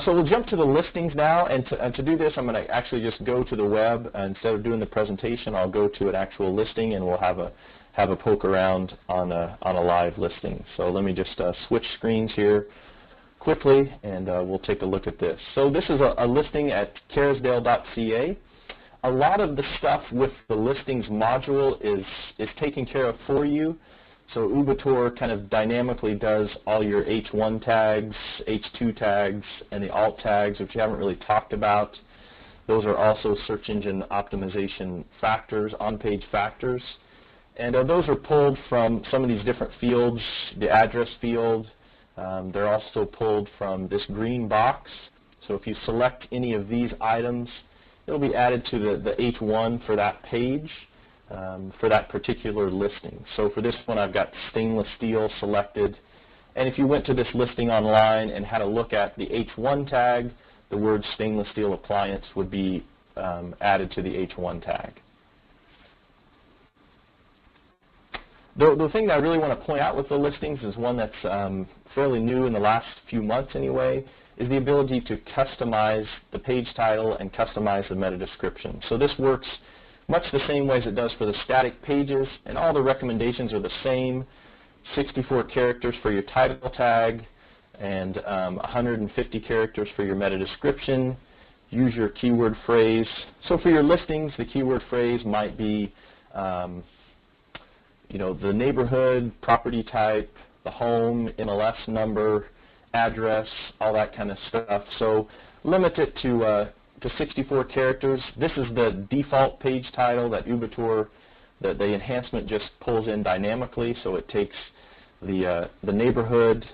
So we'll jump to the listings now, and to do this, I'm going to actually just go to the web. Instead of doing the presentation, I'll go to an actual listing, and we'll have a poke around on a live listing. So let me just switch screens here quickly, and we'll take a look at this. So this is a listing at Kerrisdale.ca. A lot of the stuff with the listings module is taken care of for you. So Ubertor kind of dynamically does all your H1 tags, H2 tags, and the alt tags, which you haven't really talked about. Those are also search engine optimization factors, on-page factors. And those are pulled from some of these different fields, the address field. They're also pulled from this green box. So if you select any of these items, it'll be added to the H1 for that page. For that particular listing. So for this one, I've got stainless steel selected. And if you went to this listing online and had a look at the H1 tag, the word stainless steel appliance would be added to the H1 tag. The thing that I really want to point out with the listings is one that's fairly new in the last few months anyway, is the ability to customize the page title and customize the meta description. So this works much the same way as it does for the static pages, and all the recommendations are the same. 64 characters for your title tag, and 150 characters for your meta description. Use your keyword phrase. So for your listings, the keyword phrase might be the neighborhood, property type, the home, MLS number, address, all that kind of stuff. So limit it to 64 characters. This is the default page title that Ubertor, the enhancement just pulls in dynamically. So it takes the neighborhood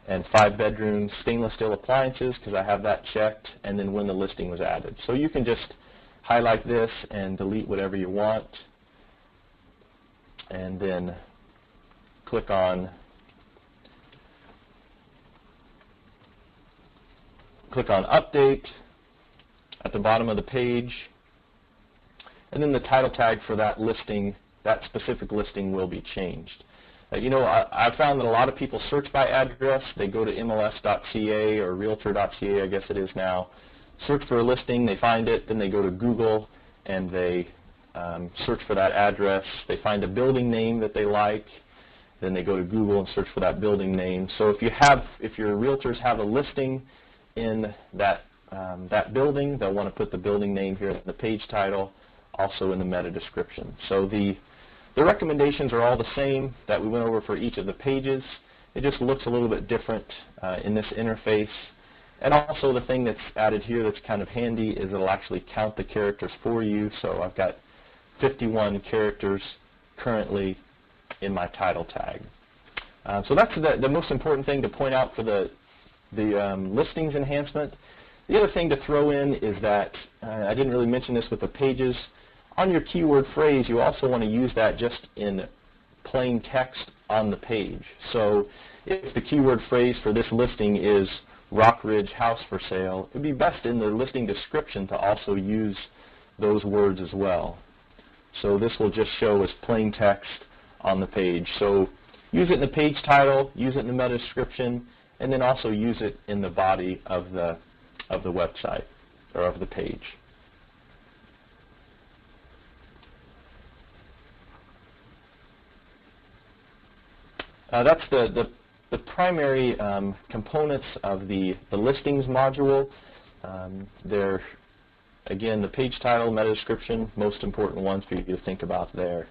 and 5 bedrooms, stainless steel appliances, because I have that checked, and then when the listing was added. So you can just highlight this and delete whatever you want, and then click on update at the bottom of the page, and then the title tag for that listing, that specific listing, will be changed. I found that a lot of people search by address. They go to MLS.ca or Realtor.ca, I guess it is now, search for a listing, they find it, then they go to Google and they search for that address. They find a building name that they like, then they go to Google and search for that building name. So if your realtors have a listing in that building, they'll want to put the building name here in the page title, also in the meta description. So the recommendations are all the same that we went over for each of the pages. It just looks a little bit different in this interface. And also the thing that's added here that's kind of handy is it'll actually count the characters for you. So I've got 51 characters currently in my title tag. So that's the most important thing to point out for the listings enhancement. The other thing to throw in is that, I didn't really mention this with the pages, on your keyword phrase you also want to use that just in plain text on the page. So if the keyword phrase for this listing is Rock Ridge house for sale, it would be best in the listing description to also use those words as well. So this will just show as plain text on the page. So use it in the page title, use it in the meta description, and then also use it in the body of the website or of the page. That's the primary components of the listings module. They're, again, the page title, meta description, most important ones for you to think about there.